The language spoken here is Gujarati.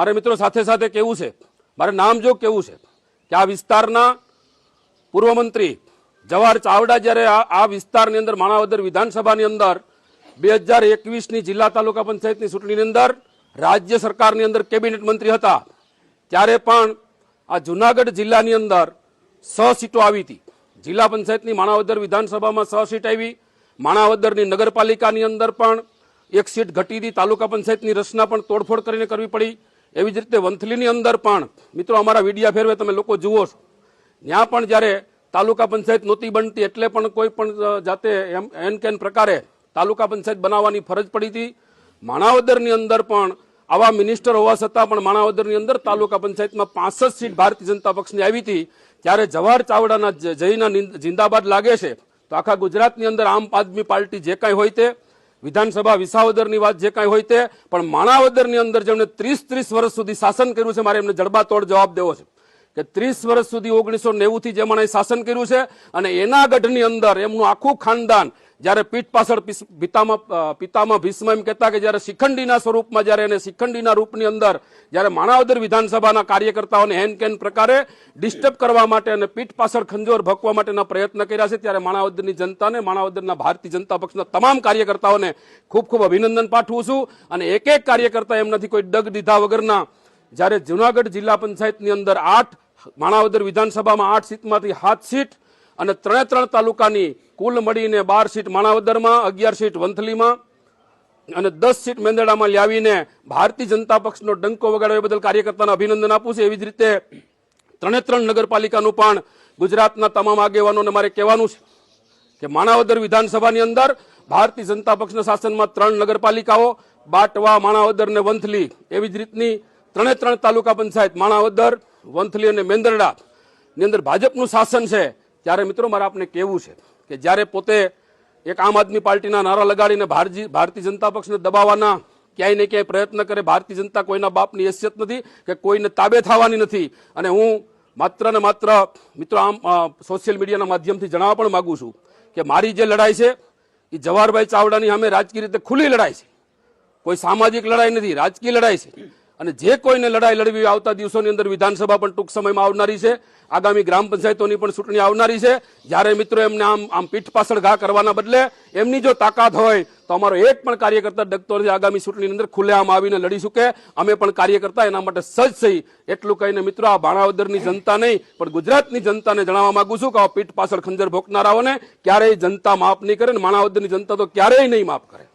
મારે મિત્રો સાથે સાથે કહેવું છે, મારે નામજોગ કહેવું છે કે આ વિસ્તારના પૂર્વ મંત્રી જવાહર ચાવડા જ્યારે આ વિસ્તારની અંદર માણાવદર વિધાનસભાની અંદર 2021ની જિલ્લા તાલુકા પંચાયતની ચૂંટણીની અંદર રાજ્ય સરકારની અંદર કેબિનેટ મંત્રી હતા, ત્યારે પણ આ જુનાગઢ જિલ્લાની અંદર 6 સીટો આવી હતી. જિલ્લા પંચાયતની માણાવદર વિધાનસભામાં 6 સીટ આવી. માણાવદરની નગરપાલિકાની અંદર પણ 1 સીટ ઘટી હતી. તાલુકા પંચાયતની રચના પણ તોડફોડ કરીને કરવી પડી. એવી જ રીતે વંથલીની અંદર પણ મિત્રો અમારા વીડિયા ફેરવે તમે લોકો જુઓ છો, ત્યાં પણ જ્યારે તાલુકા પંચાયત નહોતી બનતી એટલે પણ કોઈ પણ જાતે એન કેન પ્રકારે તાલુકા પંચાયત બનાવવાની ફરજ પડી હતી. માણાવદરની અંદર પણ આવા મિનિસ્ટર હોવા છતાં પણ માણાવદરની અંદર તાલુકા પંચાયતમાં 65 સીટ ભારતીય જનતા પક્ષની આવી હતી. ત્યારે જવાહર ચાવડાના જયના જિંદાબાદ લાગે છે તો આખા ગુજરાતની અંદર આમ આદમી પાર્ટી જે કાંઈ હોય તે, વિધાનસભા વિસાવદરની વાત જે કાંઈ હોય તે, પણ માણાવદરની અંદર જેમણે 30 વર્ષ સુધી શાસન કર્યું છે, મારે એમને જડબાતોડ જવાબ દેવો છે કે 30 વર્ષ સુધી 1990થી જે માણે શાસન કર્યું છે અને એના ગઢની અંદર એમનું આખું ખાનદાન જ્યારે પીઠ પાછળ પિતામાં ભીષ્મ એમ કહેતા કે જ્યારે શિખંડીના સ્વરૂપમાં જ્યારે એને શિખંડીના રૂપની અંદર જ્યારે માણાવદર વિધાનસભાના કાર્યકર્તાઓને હેન કેન પ્રકારે ડિસ્ટર્બ કરવા માટે અને પીઠ પાછળ ખંજોર ભોંકવા માટેના પ્રયત્ન કર્યા છે, ત્યારે માણાવદરની જનતાને, માણાવદરના ભારતીય જનતા પક્ષના તમામ કાર્યકર્તાઓને ખૂબ ખૂબ અભિનંદન પાઠવું છું. અને એક એક કાર્યકર્તા એમ નથી કોઈ ડગ દીધા વગરના જ્યારે જુનાગઢ જિલ્લા પંચાયતની અંદર 8, માણાવદર વિધાનસભામાં 8 સીટમાંથી 7 સીટ અને 3 તાલુકાની કુલ મળીને 12 સીટ માણાવદરમાં, 11 સીટ વંથલીમાં અને 10 સીટ મેંદરડામાં લાવીને ભારતીય જનતા પક્ષનો ડંકો વગાડ્યો એ બદલ કાર્યકર્તાને અભિનંદન આપું છું. એવી જ રીતે 3 નગરપાલિકાનું પણ ગુજરાતના તમામ આગેવાનોને મારે કહેવાનું છે કે માણાવદર વિધાનસભાની અંદર ભારતીય જનતા પક્ષના શાસનમાં 3 નગરપાલિકાઓ, બાટવા, માણાવદર ને વંથલી, એવી જ રીતની 3 તાલુકા પંચાયત માણાવદર, વંથલી અને મેંદરડા ની અંદર ભાજપનું શાસન છે. ત્યારે મિત્રો મારે આપને કહેવું છે કે જ્યારે પોતે એક આમ આદમી પાર્ટીના નારા લગાડીને ભારતીય જનતા પક્ષને દબાવવાના ક્યાંય ને ક્યાંય પ્રયત્ન કરે, ભારતીય જનતા કોઈના બાપની હેસિયત નથી કે કોઈને તાબે થવાની નથી. અને હું માત્ર ને માત્ર મિત્રો આમ સોશિયલ મીડિયાના માધ્યમથી જણાવવા પણ માંગુ છું કે મારી જે લડાઈ છે એ જવાહરભાઈ ચાવડાની સામે રાજકીય રીતે ખુલ્લી લડાઈ છે, કોઈ સામાજિક લડાઈ નથી, રાજકીય લડાઈ છે. અને જે કોઈને લડાઈ લડવી આવતા દિવસોની અંદર વિધાનસભા પણ ટૂંક સમયમાં આવનારી છે, આગામી ગ્રામ પંચાયતોની પણ ચૂંટણી આવનારી છે. જ્યારે મિત્રો એમને આમ પીઠ પાછળ ઘા કરવાના બદલે એમની જો તાકાત હોય તો અમારો એક પણ કાર્યકર્તા ડગતો નથી આગામી ચૂંટણીની અંદર ખુલ્લેઆમ આવીને લડી શકે. અમે પણ કાર્યકર્તા એના માટે સજ્જ થઈ. એટલું કહીને મિત્રો આ માણાવદરની જનતા નહીં પણ ગુજરાતની જનતાને જણાવવા માંગુ છું કે આ પીઠ પાછળ ખંજર ભોંકનારાઓને ક્યારેય જનતા માફ નહીં કરે, ને માણાવદરની જનતા તો ક્યારેય નહીં માફ કરે.